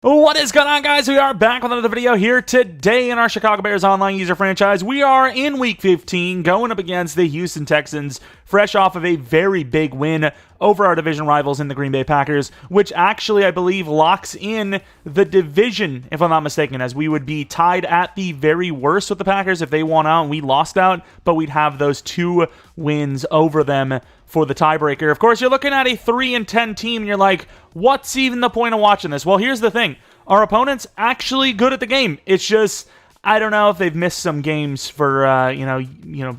What is going on, guys? We are back with another video here today in our Chicago Bears online user franchise. We are in week 15 going up against the Houston Texans, fresh off of a very big win over our division rivals in the Green Bay Packers, which actually, I believe, locks in the division, if I'm not mistaken, as we would be tied at the very worst with the Packers if they won out and we lost out, but we'd have those 2 wins over them for the tiebreaker. Of course, you're looking at a 3-10 team, and you're like, what's even the point of watching this? Well, here's the thing. Our opponent's actually good at the game. It's just, I don't know if they've missed some games for,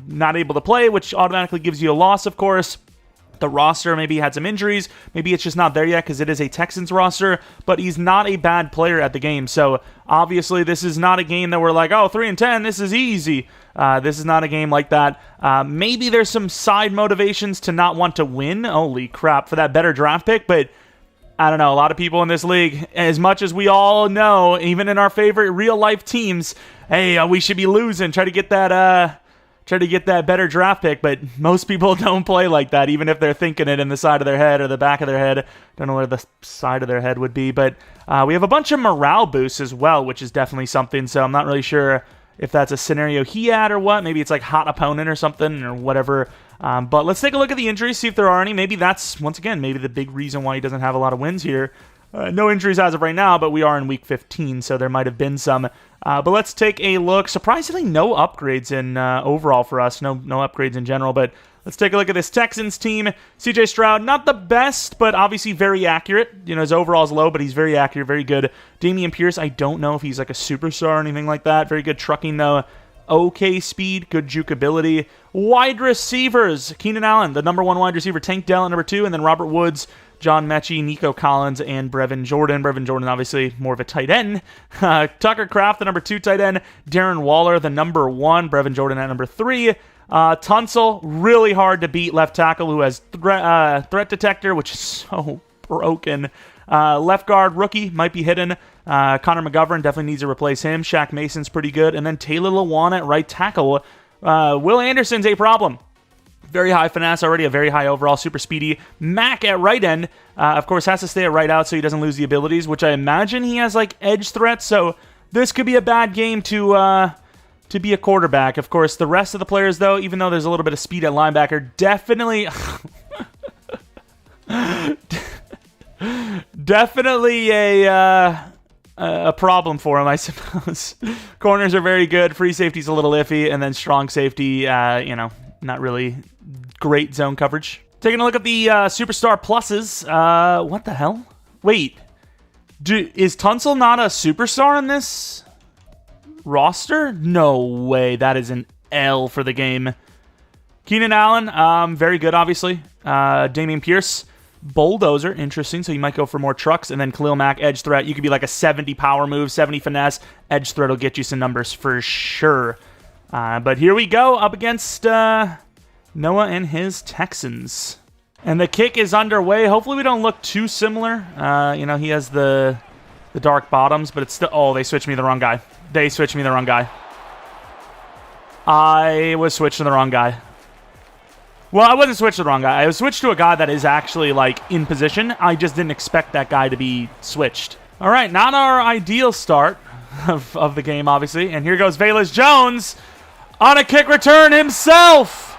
not able to play, which automatically gives you a loss, of course. The roster maybe had some injuries. Maybe it's just not there yet because it is a Texans roster, but he's not a bad player at the game. So obviously this is not a game that we're like, oh, 3-10, this is easy. This is not a game like that. Maybe there's some side motivations to not want to win. Holy crap, for that better draft pick, but I don't know. A lot of people in this league, as much as we all know, even in our favorite real-life teams, hey, we should be losing. Try to get that better draft pick, but most people don't play like that, even if they're thinking it in the side of their head or the back of their head. Don't know where the side of their head would be, but we have a bunch of morale boosts as well, which is definitely something, so I'm not really sure if that's a scenario he had or what. Maybe it's like hot opponent or something or whatever. But let's take a look at the injuries, see if there are any. Maybe that's, once again, maybe the big reason why he doesn't have a lot of wins here. No injuries as of right now, but we are in week 15, so there might have been some. But let's take a look. Surprisingly, no upgrades in overall for us. No upgrades in general, but let's take a look at this Texans team. CJ Stroud, not the best, but obviously very accurate. You know, his overall is low, but he's very accurate, very good. Dameon Pierce, I don't know if he's like a superstar or anything like that. Very good trucking, though. Okay speed, good juke ability. Wide receivers, Keenan Allen, the number 1 wide receiver. Tank Dell at number 2, and then Robert Woods, John Mechie, Nico Collins, and Brevin Jordan. Brevin Jordan, obviously, more of a tight end. Tucker Kraft, the number 2 tight end. Darren Waller, the number 1. Brevin Jordan at number 3. Tunsil, really hard to beat left tackle who has threat detector, which is so broken. Left guard, rookie, might be hidden. Connor McGovern definitely needs to replace him. Shaq Mason's pretty good. And then Taylor Lewan at right tackle. Will Anderson's a problem. Very high finesse already, a very high overall, super speedy. Mac at right end, of course, has to stay at right out so he doesn't lose the abilities, which I imagine he has like edge threats. So this could be a bad game to be a quarterback. Of course, the rest of the players, though, even though there's a little bit of speed at linebacker, definitely... definitely a problem for him, I suppose. Corners are very good. Free safety's a little iffy, and then strong safety, not really great zone coverage. Taking a look at the superstar pluses. What the hell? Wait, is Tunsil not a superstar in this roster? No way. That is an L for the game. Keenan Allen, very good, obviously. Dameon Pierce, bulldozer, interesting. So you might go for more trucks. And then Khalil Mack, edge threat. You could be like a 70 power move, 70 finesse. Edge threat will get you some numbers for sure. But here we go up against Noah and his Texans. And the kick is underway. Hopefully we don't look too similar. He has the dark bottoms, but it's still... Oh, they switched me the wrong guy. They switched me the wrong guy. I was switched to the wrong guy. Well, I wasn't switched to the wrong guy. I was switched to a guy that is actually, like, in position. I just didn't expect that guy to be switched. All right, not our ideal start of the game, obviously. And here goes Velus Jones on a kick return himself.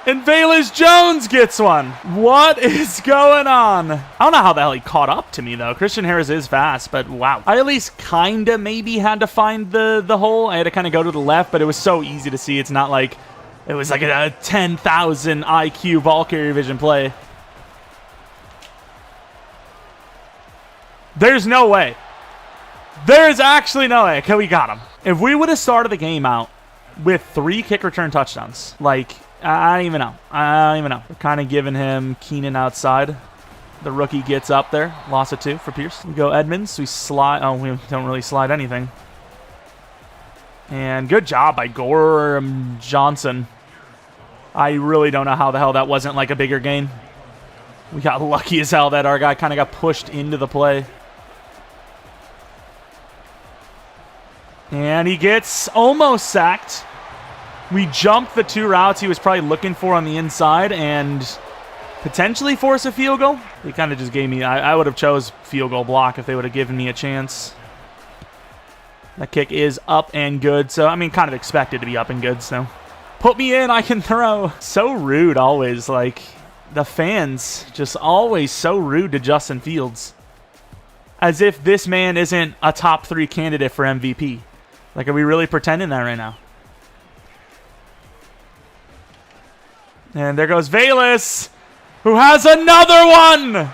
And Velus Jones gets one. What is going on? I don't know how the hell he caught up to me, though. Christian Harris is fast, but wow. I at least kind of maybe had to find the hole. I had to kind of go to the left, but it was so easy to see. It's not like it was like a 10,000 IQ ball carrier vision play. There's no way. There's actually no way. Okay, we got him. If we would have started the game out with 3 kick return touchdowns, like... I don't even know. We're kind of giving him Keenan outside. The rookie gets up there. Loss of 2 for Pierce. We go Edmonds. We slide. Oh, we don't really slide anything. And good job by Gorham Johnson. I really don't know how the hell that wasn't like a bigger gain. We got lucky as hell that our guy kind of got pushed into the play. And he gets almost sacked. We jumped the 2 routes he was probably looking for on the inside, and potentially force a field goal. They kind of just gave me, I would have chose field goal block if they would have given me a chance. That kick is up and good, so I mean, kind of expected to be up and good, so put me in, I can throw. So rude always, like the fans just always so rude to Justin Fields. As if this man isn't a top 3 candidate for MVP. Like, are we really pretending that right now? And there goes Velus, who has another one!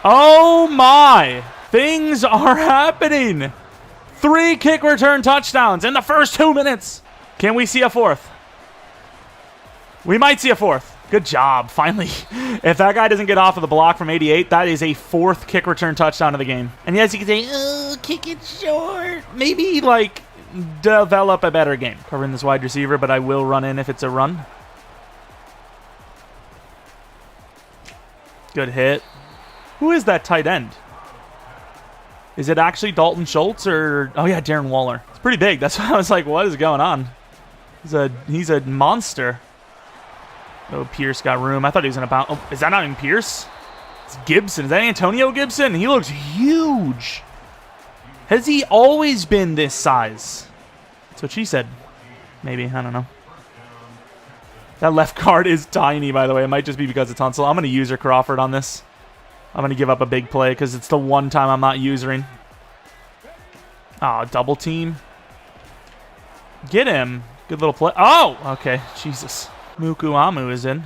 Oh my! Things are happening! 3 kick return touchdowns in the first 2 minutes! Can we see a 4th? We might see a 4th. Good job, finally. If that guy doesn't get off of the block from 88, that is a 4th kick return touchdown of the game. And yes, you can say, oh, kick it short. Maybe, like, develop a better game. Covering this wide receiver, but I will run in if it's a run. Good hit. Who is that tight end? Is it actually Dalton Schultz or... Oh, yeah, Darren Waller. It's pretty big. That's why I was like, what is going on? He's a monster. Oh, Pierce got room. I thought he was going to bounce. Oh, is that not even Pierce? It's Gibson. Is that Antonio Gibson? He looks huge. Has he always been this size? That's what she said. Maybe. I don't know. That left guard is tiny, by the way. It might just be because it's Tunsil. I'm going to user Crawford on this. I'm going to give up a big play because it's the one time I'm not usering. Oh, double team. Get him. Good little play. Oh, okay. Jesus. Mukuamu is in.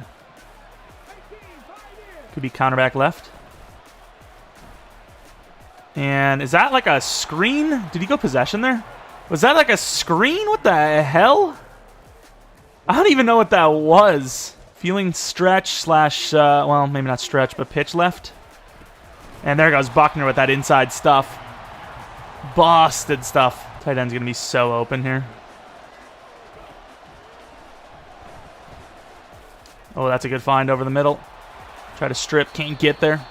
Could be counterback left. And is that like a screen? Did he go possession there? Was that like a screen? What the hell? I don't even know what that was. Feeling stretch slash, well, maybe not stretch, but pitch left. And there goes Buckner with that inside stuff. Busted stuff. Tight end's going to be so open here. Oh, that's a good find over the middle. Try to strip, can't get there.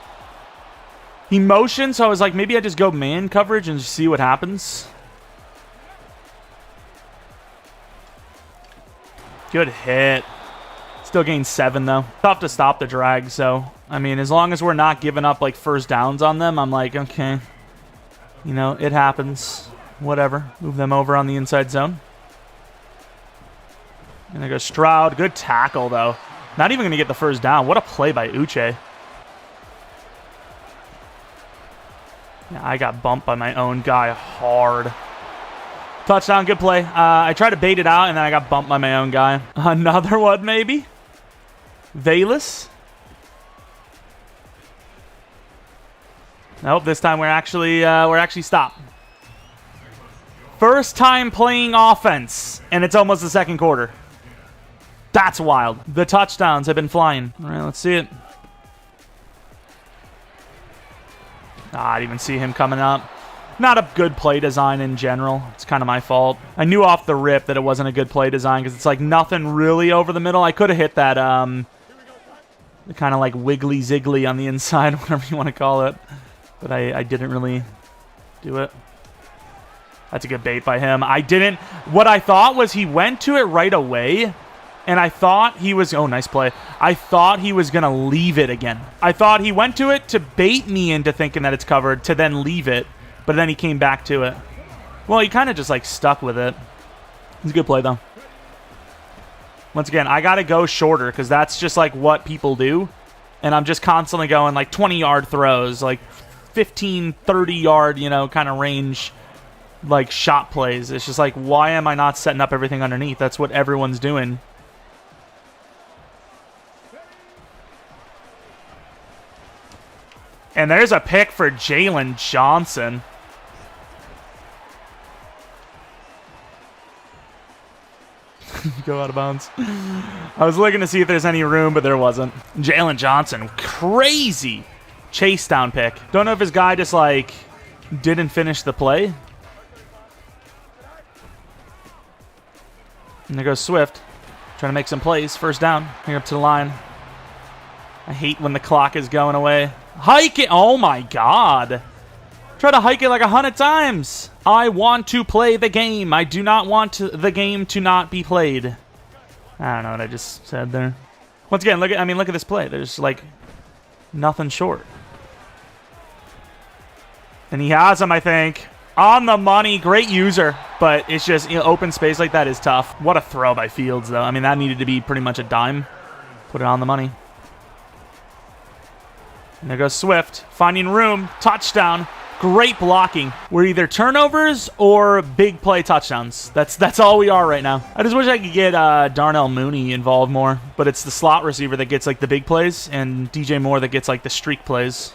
He motioned, so I was like, maybe I just go man coverage and just see what happens. Good hit. Still gained 7, though. Tough to stop the drag, so, I mean, as long as we're not giving up, like, first downs on them, I'm like, okay. You know, it happens. Whatever. Move them over on the inside zone. And there goes Stroud. Good tackle, though. Not even going to get the first down. What a play by Uche. Yeah, I got bumped by my own guy hard. Touchdown, good play. I tried to bait it out, and then I got bumped by my own guy. Another one, maybe? Velus? Nope, this time we're actually stopped. First time playing offense, and it's almost the second quarter. That's wild. The touchdowns have been flying. All right, let's see it. I didn't even see him coming up. Not a good play design in general. It's kind of my fault. I knew off the rip that it wasn't a good play design because it's like nothing really over the middle. I could have hit that kind of like wiggly ziggly on the inside, whatever you want to call it. But I didn't really do it. That's a good bait by him. I didn't. What I thought was he went to it right away. And I thought he was... Oh, nice play. I thought he was going to leave it again. I thought he went to it to bait me into thinking that it's covered, to then leave it. But then he came back to it. Well, he kind of just, like, stuck with it. It's a good play, though. Once again, I got to go shorter because that's just, like, what people do. And I'm just constantly going, like, 20-yard throws, like 15, 30-yard, you know, kind of range, like, shot plays. It's just like, why am I not setting up everything underneath? That's what everyone's doing. And there's a pick for Jalen Johnson. Go out of bounds. I was looking to see if there's any room, but there wasn't. Jalen Johnson, crazy chase down pick. Don't know if his guy just, like, didn't finish the play. And there goes Swift. Trying to make some plays. First down. Here up to the line. I hate when the clock is going away. Hike it. Oh, my God. Try to hike it like 100 times. I want to play the game. I do not want the game to not be played. I don't know what I just said there. Once again, look at this play. There's like nothing short. And he has him, I think. On the money. Great user. But it's just, open space like that is tough. What a throw by Fields, though. I mean, that needed to be pretty much a dime. Put it on the money. And there goes Swift. Finding room. Touchdown. Great blocking. We're either turnovers or big play touchdowns. That's all we are right now. I just wish I could get Darnell Mooney involved more. But it's the slot receiver that gets like the big plays and DJ Moore that gets like the streak plays.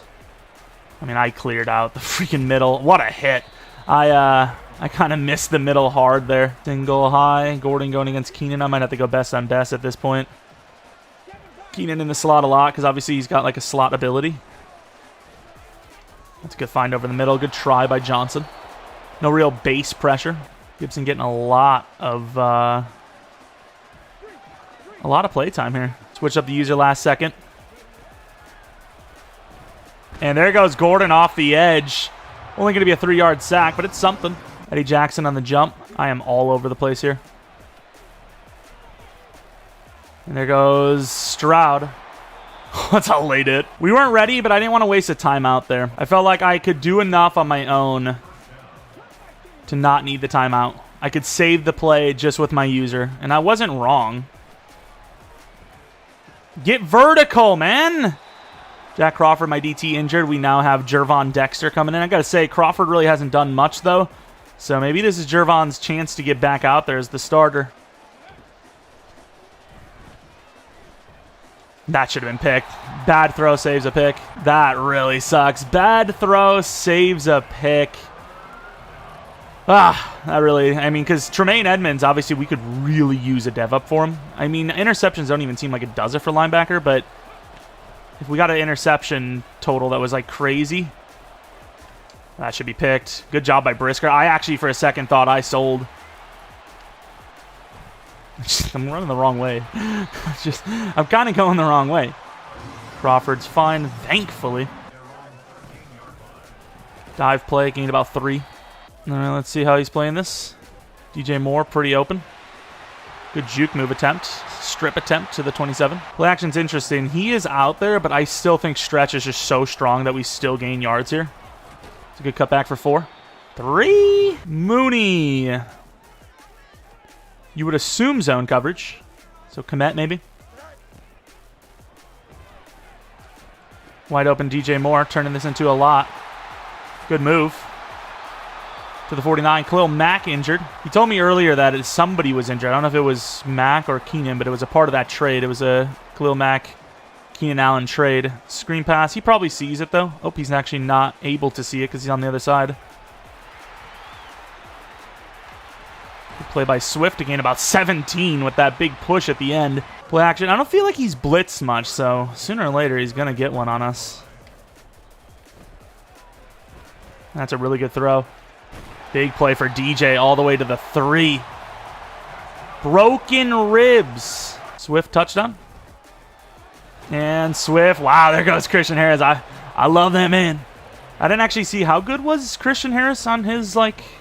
I mean, I cleared out the freaking middle. What a hit. I kind of missed the middle hard there. Single high. Gordon going against Keenan. I might have to go best on best at this point. Keenan in the slot a lot because obviously he's got like a slot ability. That's a good find over the middle. Good try by Johnson. No real base pressure. Gibson getting a lot of play time here. Switch up the user last second. And there goes Gordon off the edge. Only going to be a 3-yard sack, but it's something. Eddie Jackson on the jump. I am all over the place here. And there goes Stroud. That's a late hit. We weren't ready, but I didn't want to waste a timeout there. I felt like I could do enough on my own to not need the timeout. I could save the play just with my user, and I wasn't wrong. Get vertical, man! Jack Crawford, my DT, injured. We now have Jervon Dexter coming in. I got to say, Crawford really hasn't done much, though. So maybe this is Jervon's chance to get back out there as the starter. That should have been picked. Bad throw saves a pick. That really sucks. Bad throw saves a pick. That really, I mean, because Tremaine Edmonds, obviously, we could really use a dev up for him. I mean, interceptions don't even seem like it does it for linebacker, but if we got an interception total that was like crazy, that should be picked. Good job by Brisker. I actually, for a second, thought I sold. I'm running the wrong way. I'm kind of going the wrong way. Crawford's fine, thankfully. Dive play, gained about 3. All right, let's see how he's playing this. DJ Moore, pretty open. Good juke move attempt. Strip attempt to the 27. Play action's interesting. He is out there, but I still think stretch is just so strong that we still gain yards here. It's a good cutback for 4. 3. Mooney. You would assume zone coverage. So Komet maybe. Wide open DJ Moore, turning this into a lot. Good move. To the 49. Khalil Mack injured. He told me earlier that somebody was injured. I don't know if it was Mack or Keenan, but it was a part of that trade. It was a Khalil Mack, Keenan Allen trade. Screen pass. He probably sees it, though. Oh, he's actually not able to see it because he's on the other side. Good play by Swift to gain about 17 with that big push at the end. Play action. I don't feel like he's blitzed much, so sooner or later he's going to get one on us. That's a really good throw. Big play for DJ all the way to the 3. Broken ribs. Swift touchdown. And Swift. Wow, there goes Christian Harris. I love that man. I didn't actually see how good was Christian Harris on his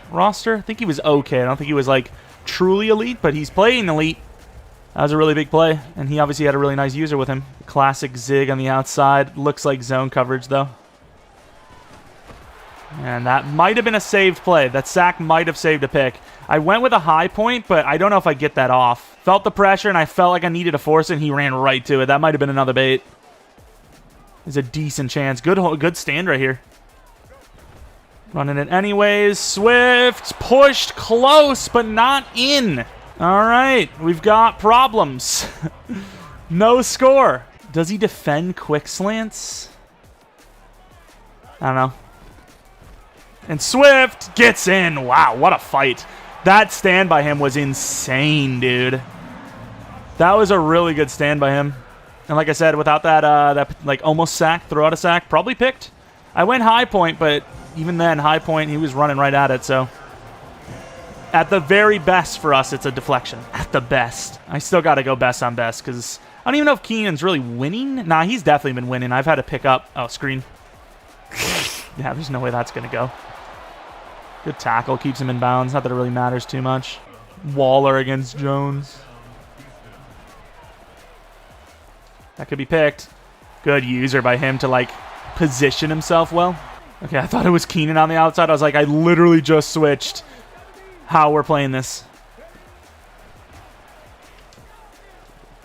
roster. I think he was okay. I don't think he was truly elite, but he's playing elite. That was a really big play, and he obviously had a really nice user with him. Classic zig on the outside. Looks like zone coverage though. And that might have been a saved play. That sack might have saved a pick. I went with a high point, but I don't know if I get that off. Felt the pressure, and I felt like I needed to force it, and he ran right to it. That might have been another bait. There's a decent chance. Good stand right here. Running it anyways. Swift pushed close, but not in. All right, we've got problems. No score. Does he defend quick slants? I don't know. And Swift gets in. Wow, what a fight. That stand by him was insane, dude. That was a really good stand by him. And like I said, without that almost sack, throw out a sack, probably picked. I went high point, but even then, high point, he was running right at it, so. At the very best for us, it's a deflection. At the best. I still got to go best on best, because I don't even know if Keenan's really winning. Nah, he's definitely been winning. I've had to pick up. Oh, screen. Yeah, there's no way that's going to go. Good tackle, keeps him in bounds. Not that it really matters too much. Waller against Jones. That could be picked. Good user by him to, like, position himself well. Okay, I thought it was Keenan on the outside. I was like, I literally just switched how we're playing this.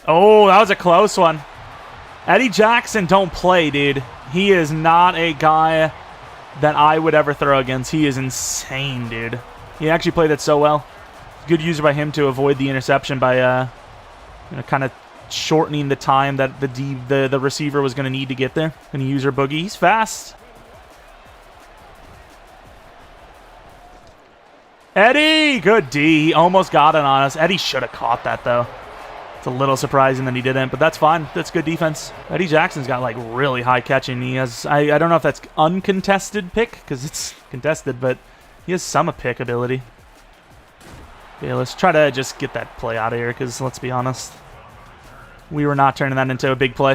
Oh, that was a close one. Eddie Jackson don't play, dude. He is not a guy that I would ever throw against. He is insane, dude. He actually played that so well. Good user by him to avoid the interception by kind of shortening the time that the receiver was going to need to get there. Going to use her boogie. He's fast. Eddie! Good D. He almost got it on us. Eddie should have caught that, though. It's a little surprising that he didn't, but that's fine. That's good defense. Eddie Jackson's got, like, really high catching. He has, I don't know if that's uncontested pick, because it's contested, but he has some pick ability. Okay, let's try to just get that play out of here, because let's be honest, we were not turning that into a big play.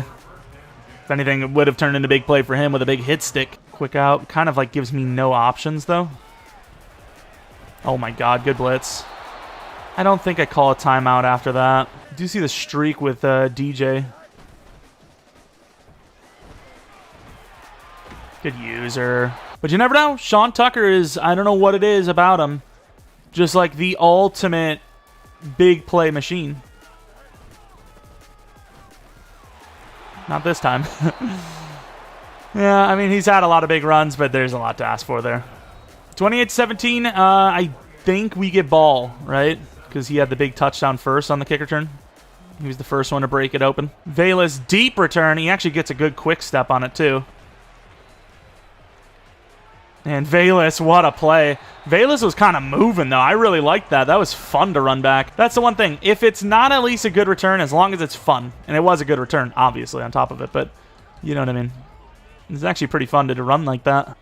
If anything, it would have turned into a big play for him with a big hit stick. Quick out. Kind of, like, gives me no options, though. Oh, my God. Good blitz. I don't think I call a timeout after that. I do see the streak with DJ. Good user. But you never know. Sean Tucker is, I don't know what it is about him, just like the ultimate big play machine. Not this time. Yeah, I mean, he's had a lot of big runs, but there's a lot to ask for there. 28-17. I think we get ball, right? Because he had the big touchdown first on the kick return. He was the first one to break it open. Velas, deep return. He actually gets a good quick step on it, too. And Velas, what a play. Velas was kind of moving, though. I really liked that. That was fun to run back. That's the one thing. If it's not at least a good return, as long as it's fun. And it was a good return, obviously, on top of it. But you know what I mean. It's actually pretty fun to run like that.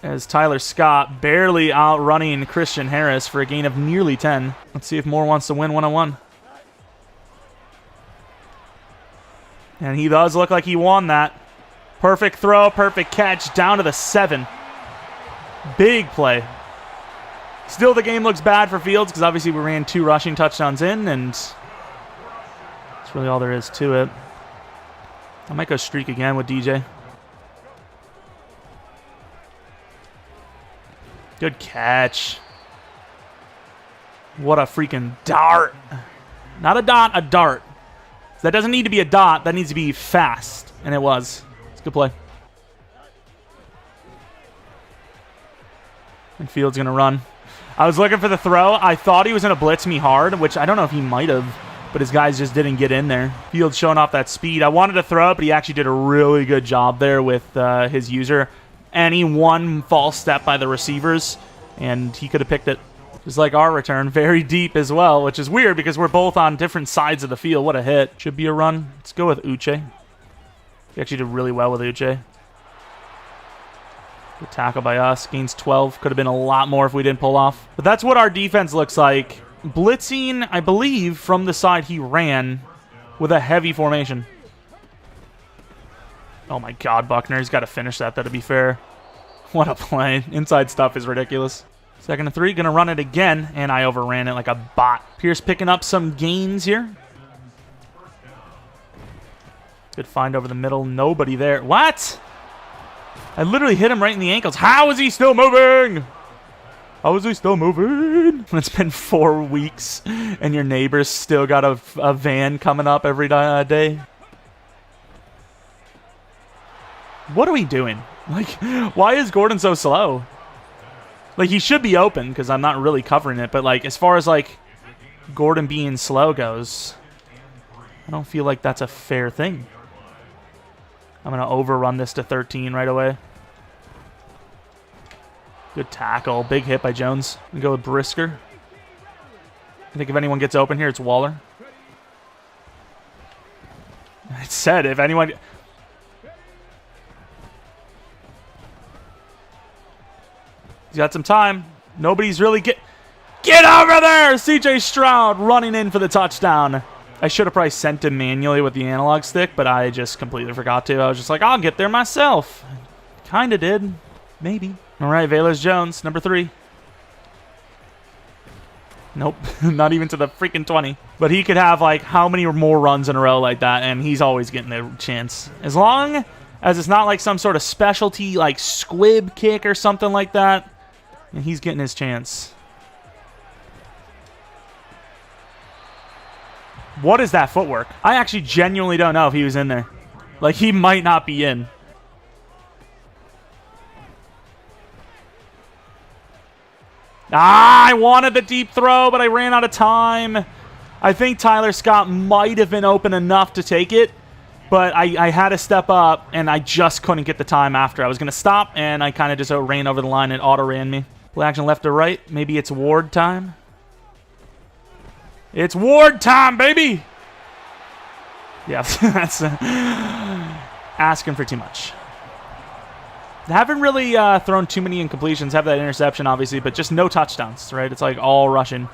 As Tyler Scott barely outrunning Christian Harris for a gain of nearly 10. Let's see if Moore wants to win one-on-one. And he does look like he won that. Perfect throw, perfect catch, down to the 7. Big play. Still, the game looks bad for Fields because obviously we ran 2 rushing touchdowns in, and that's really all there is to it. I might go streak again with DJ. Good catch. What a freaking dart. Not a dot, a dart. That doesn't need to be a dot. That needs to be fast. And it was. It's a good play. And Fields going to run. I was looking for the throw. I thought he was going to blitz me hard, which I don't know if he might have, but his guys just didn't get in there. Fields showing off that speed. I wanted to throw it, but he actually did a really good job there with his user. Any one false step by the receivers, and he could have picked it. Just like our return, very deep as well, which is weird because we're both on different sides of the field. What a hit. Should be a run. Let's go with Uche. He actually did really well with Uche. Good tackle by us. Gains 12. Could have been a lot more if we didn't pull off. But that's what our defense looks like. Blitzing, I believe, from the side he ran with a heavy formation. Oh my God, Buckner. He's got to finish that, though, to be fair. What a play. Inside stuff is ridiculous. 2nd and 3. Going to run it again, and I overran it like a bot. Pierce picking up some gains here. Good find over the middle. Nobody there. What? I literally hit him right in the ankles. How is he still moving? How is he still moving? It's been 4 weeks, and your neighbor's still got a van coming up every day. What are we doing? Like, why is Gordon so slow? Like, he should be open because I'm not really covering it. But, like, as far as, like, Gordon being slow goes, I don't feel like that's a fair thing. I'm going to overrun this to 13 right away. Good tackle. Big hit by Jones. We go with Brisker. I think if anyone gets open here, it's Waller. It said if anyone... He's got some time. Nobody's really get over there! CJ Stroud running in for the touchdown. I should have probably sent him manually with the analog stick, but I just completely forgot to. I was just like, I'll get there myself. Kind of did. Maybe. All right, Velas Jones, number 3. Nope, not even to the freaking 20. But he could have, like, how many more runs in a row like that, and he's always getting a chance. As long as it's not like some sort of specialty, like, squib kick or something like that, and he's getting his chance. What is that footwork? I actually genuinely don't know if he was in there. Like, he might not be in. Ah, I wanted the deep throw, but I ran out of time. I think Tyler Scott might have been open enough to take it, but I had to step up, and I just couldn't get the time after. I was going to stop, and I kind of just ran over the line and auto-ran me. Play action left to right. Maybe it's Ward time. It's Ward time, baby! Yeah, that's asking for too much. Haven't really thrown too many incompletions. Have that interception, obviously, but just no touchdowns, right? It's like all rushing.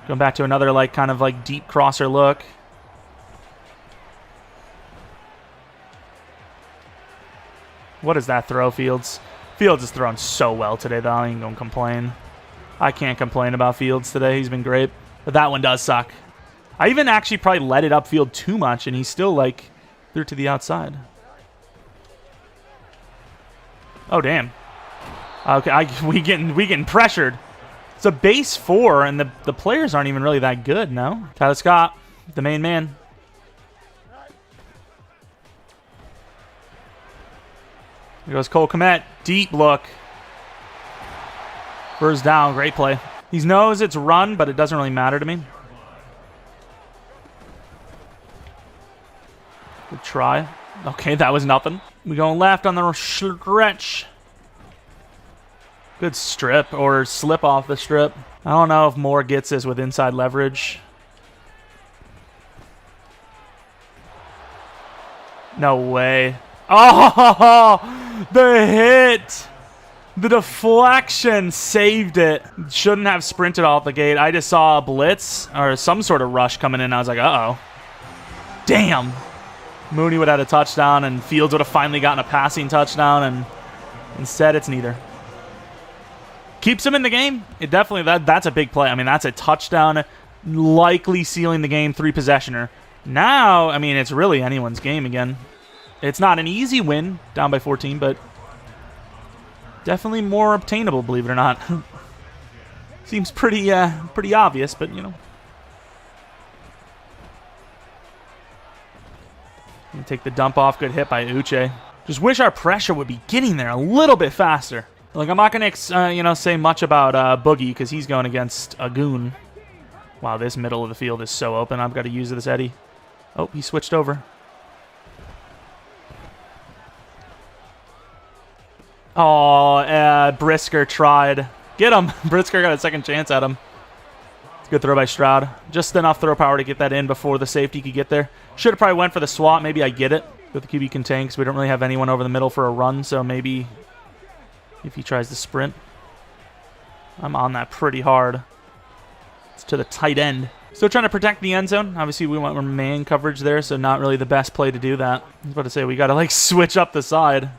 Going back to another like kind of like deep crosser look. What is that throw, Fields? Fields is throwing so well today, though. I ain't gonna complain. I can't complain about Fields today. He's been great. But that one does suck. I even actually probably let it upfield too much, and he still like threw it to the outside. Oh, damn. Okay, we getting pressured. It's a base 4, and the players aren't even really that good, no? Tyler Scott, the main man. Here goes Cole Kmet. Deep look. First down. Great play. He knows it's run, but it doesn't really matter to me. Good try. Okay, that was nothing. We going left on the stretch. Good strip or slip off the strip. I don't know if Moore gets this with inside leverage. No way. Oh, the hit. The deflection saved it. Shouldn't have sprinted off the gate. I just saw a blitz or some sort of rush coming in. I was like, uh-oh. Damn. Mooney would have had a touchdown, and Fields would have finally gotten a passing touchdown, and instead it's neither. Keeps him in the game. It definitely, that's a big play. I mean, that's a touchdown, likely sealing the game, 3-possessioner. Now, I mean, it's really anyone's game again. It's not an easy win, down by 14, but definitely more obtainable, believe it or not. Seems pretty obvious, but, you know. Take the dump off. Good hit by Uche. Just wish our pressure would be getting there a little bit faster. Like, I'm not going to, say much about Boogie because he's going against a goon. Wow, this middle of the field is so open. I've got to use this Eddie. Oh, he switched over. Oh, Brisker tried. Get him. Brisker got a second chance at him. It's a good throw by Stroud. Just enough throw power to get that in before the safety could get there. Should have probably went for the swat. Maybe I get it. But the QB contain because we don't really have anyone over the middle for a run. So maybe if he tries to sprint. I'm on that pretty hard. It's to the tight end. Still trying to protect the end zone. Obviously, we want man coverage there, so not really the best play to do that. I was about to say, we got to, like, switch up the side. I'm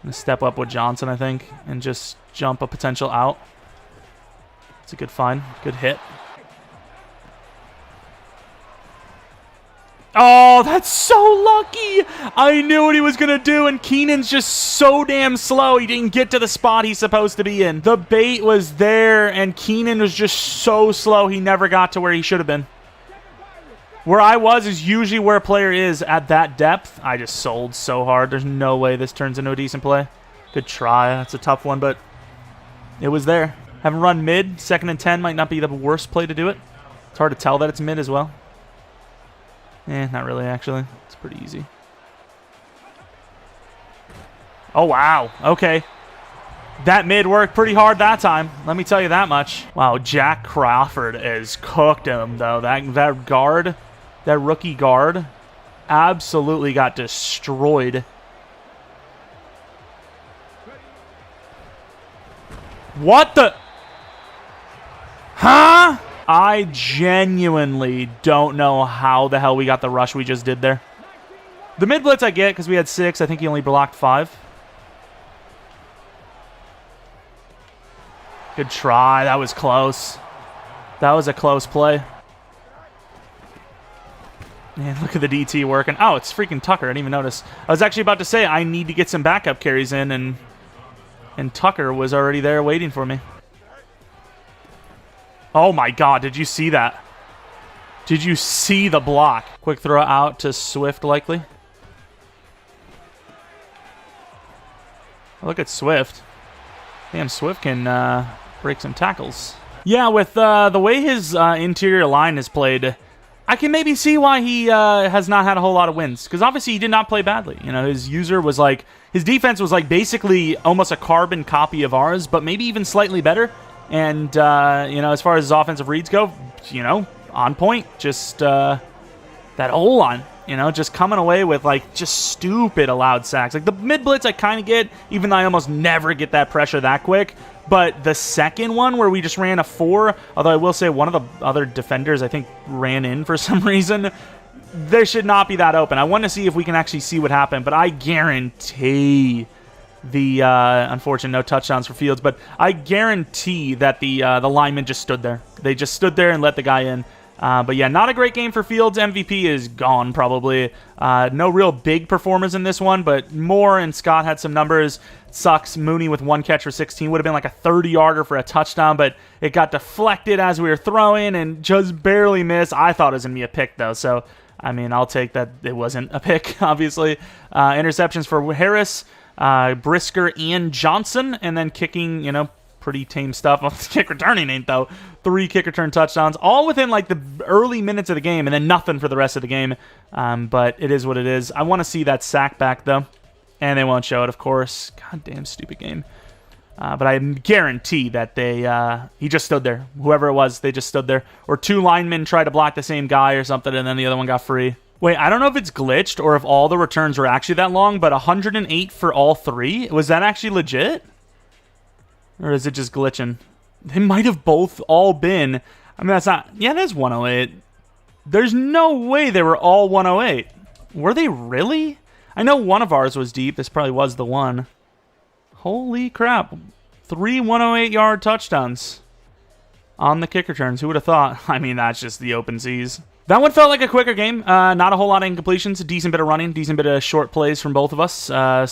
going to step up with Johnson, I think, and just jump a potential out. It's a good find. Good hit. Oh, that's so lucky. I knew what he was going to do, and Keenan's just so damn slow. He didn't get to the spot he's supposed to be in. The bait was there, and Keenan was just so slow he never got to where he should have been. Where I was is usually where a player is at that depth. I just sold so hard. There's no way this turns into a decent play. Good try. That's a tough one, but it was there. Having run mid, 2nd and 10 might not be the worst play to do it. It's hard to tell that it's mid as well. Not really, actually. It's pretty easy. Oh, wow. Okay. That mid worked pretty hard that time. Let me tell you that much. Wow, Jack Crawford has cooked him, though. That guard, that rookie guard, absolutely got destroyed. What the? Huh? I genuinely don't know how the hell we got the rush we just did there. The mid blitz I get because we had 6. I think he only blocked 5. Good try. That was close. That was a close play. Man, look at the DT working. Oh, it's freaking Tucker. I didn't even notice. I was actually about to say I need to get some backup carries in, and Tucker was already there waiting for me. Oh my God, did you see that? Did you see the block? Quick throw out to Swift, likely. Look at Swift. Damn, Swift can break some tackles. Yeah, with the way his interior line is played, I can maybe see why he has not had a whole lot of wins. Because obviously he did not play badly. You know, his user was like, his defense was like basically almost a carbon copy of ours, but maybe even slightly better. And, you know, as far as his offensive reads go, you know, on point. Just that O-line, you know, just coming away with, like, just stupid allowed sacks. Like, the mid-blitz I kind of get, even though I almost never get that pressure that quick. But the second one where we just ran a 4, although I will say one of the other defenders, I think, ran in for some reason. There should not be that open. I want to see if we can actually see what happened, but I guarantee the unfortunate no touchdowns for Fields, but I guarantee that the linemen just stood there. They just stood there and let the guy in. But yeah, not a great game for Fields. MVP is gone probably. No real big performers in this one, but Moore and Scott had some numbers. Sucks. Mooney with 1 catch for 16 would have been like a 30-yarder for a touchdown, but it got deflected as we were throwing and just barely missed. I thought it was going to be a pick though, so I mean, I'll take that it wasn't a pick, obviously. Interceptions for Harris, Brisker, and Johnson, and then kicking, you know, pretty tame stuff. Kick returning ain't, though. 3 kick return touchdowns, all within, like, the early minutes of the game, and then nothing for the rest of the game. But it is what it is. I want to see that sack back, though. And they won't show it, of course. Goddamn stupid game. But I guarantee that he just stood there. Whoever it was, they just stood there. Or 2 linemen tried to block the same guy or something, and then the other one got free. Wait, I don't know if it's glitched or if all the returns were actually that long, but 108 for all 3? Was that actually legit? Or is it just glitching? They might have both all been. I mean, that's not... Yeah, that's 108. There's no way they were all 108. Were they really? I know one of ours was deep. This probably was the one. Holy crap. 3 108-yard touchdowns on the kick returns. Who would have thought? I mean, that's just the open seas. That one felt like a quicker game. Not a whole lot of incompletions. A decent bit of running. Decent bit of short plays from both of us.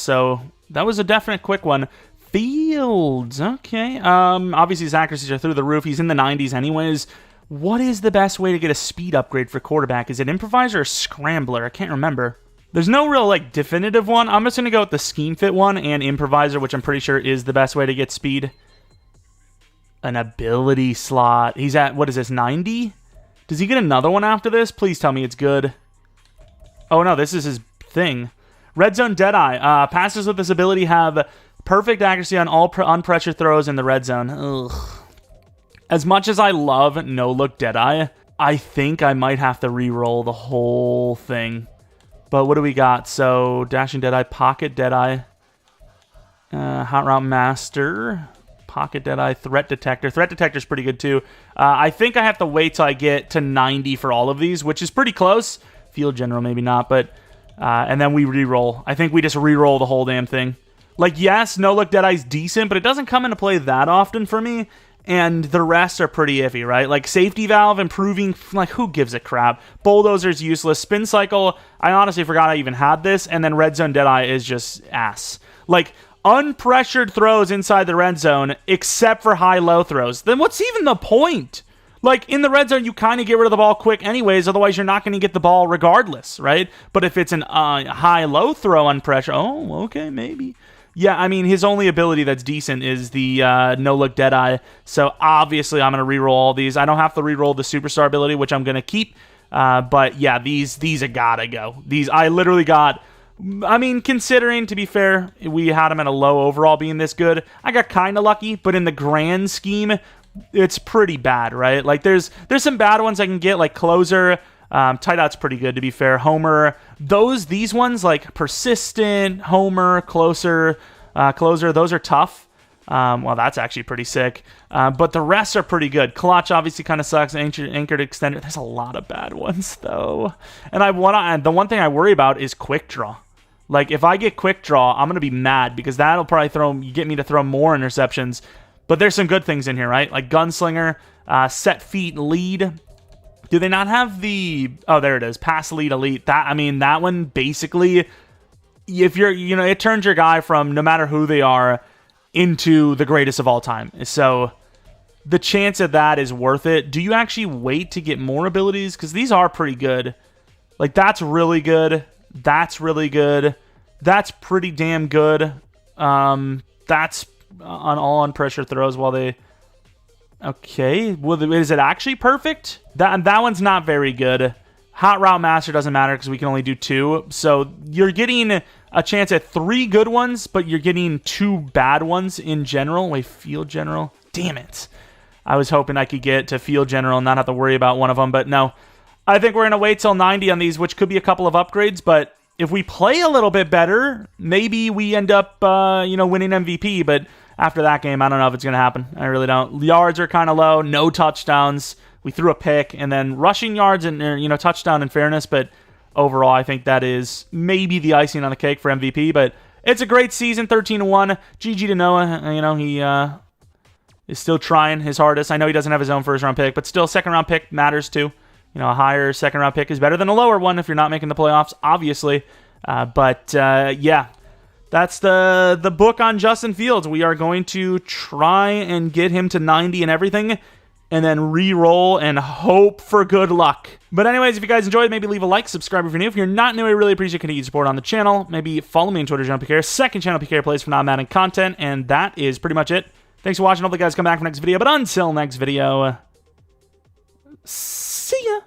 So that was a definite quick one. Fields. Okay. Obviously, his accuracies are through the roof. He's in the 90s anyways. What is the best way to get a speed upgrade for quarterback? Is it improviser or scrambler? I can't remember. There's no real, like, definitive one. I'm just going to go with the scheme fit one and improviser, which I'm pretty sure is the best way to get speed. An ability slot. He's at, what is this, 90? Does he get another one after this? Please tell me it's good. Oh, no, this is his thing. Red Zone Deadeye. Passes with this ability have perfect accuracy on all unpressured throws in the red zone. Ugh. As much as I love no-look Deadeye, I think I might have to re-roll the whole thing. But what do we got? So, Dashing Deadeye, Pocket Deadeye, Hot Route Master, Pocket Deadeye, Threat Detector. Threat Detector's pretty good too. I think I have to wait till I get to 90 for all of these, which is pretty close. Field General, maybe not, but... and then we re-roll. I think we just re-roll the whole damn thing. Like, yes, no-look Deadeye's decent, but it doesn't come into play that often for me. And the rest are pretty iffy, right? Like, Safety Valve, improving, like, who gives a crap? Bulldozer's useless. Spin Cycle, I honestly forgot I even had this. And then Red Zone Deadeye is just ass. Like, unpressured throws inside the red zone, except for high-low throws. Then what's even the point? Like, in the red zone, you kind of get rid of the ball quick anyways, otherwise you're not going to get the ball regardless, right? But if it's an high-low throw unpressured, oh, okay, maybe. Yeah, I mean, his only ability that's decent is the no-look Deadeye, so obviously I'm going to re-roll all these. I don't have to re-roll the Superstar ability, which I'm going to keep, but yeah, these have got to go. These, I literally got, I mean, considering, to be fair, we had him at a low overall being this good, I got kind of lucky, but in the grand scheme, it's pretty bad, right? Like, there's some bad ones I can get, like Closer. Tideout's pretty good, to be fair. Homer, these ones, like Persistent, Homer, Closer, those are tough. Well, that's actually pretty sick. But the rest are pretty good. Clutch obviously kind of sucks. Anchored Extender. There's a lot of bad ones, though. And the one thing I worry about is Quick Draw. Like, if I get Quick Draw, I'm going to be mad because that'll probably get me to throw more interceptions. But there's some good things in here, right? Like Gunslinger, set feet lead. Do they not have the... Oh, there it is. Pass lead elite. That one basically, if you're, it turns your guy from no matter who they are into the greatest of all time. So the chance of that is worth it. Do you actually wait to get more abilities? Because these are pretty good. Like, that's really good. That's really good. That's pretty damn good. That's on pressure throws while they... Okay. Well, is it actually perfect? That one's not very good. Hot Route Master doesn't matter because we can only do 2. So you're getting a chance at 3 good ones, but you're getting 2 bad ones in general. Wait, Field General? Damn it. I was hoping I could get to Field General and not have to worry about one of them, but no. I think we're going to wait till 90 on these, which could be a couple of upgrades, but if we play a little bit better, maybe we end up, winning MVP, but after that game, I don't know if it's going to happen. I really don't. Yards are kind of low, no touchdowns. We threw a pick, and then rushing yards and, touchdown in fairness, but overall, I think that is maybe the icing on the cake for MVP, but it's a great season, 13-1. GG to Noah. He is still trying his hardest. I know he doesn't have his own first-round pick, but still, second-round pick matters too. A higher second-round pick is better than a lower one if you're not making the playoffs, obviously. Yeah, that's the book on Justin Fields. We are going to try and get him to 90 and everything, and then re-roll and hope for good luck. But anyways, if you guys enjoyed, maybe leave a like, subscribe if you're new. If you're not new, I really appreciate continued support on the channel. Maybe follow me on Twitter, Jeromepkr, second channel PK Plays for non-Madden content, and that is pretty much it. Thanks for watching. Hopefully you guys come back for next video, but until next video, see ya!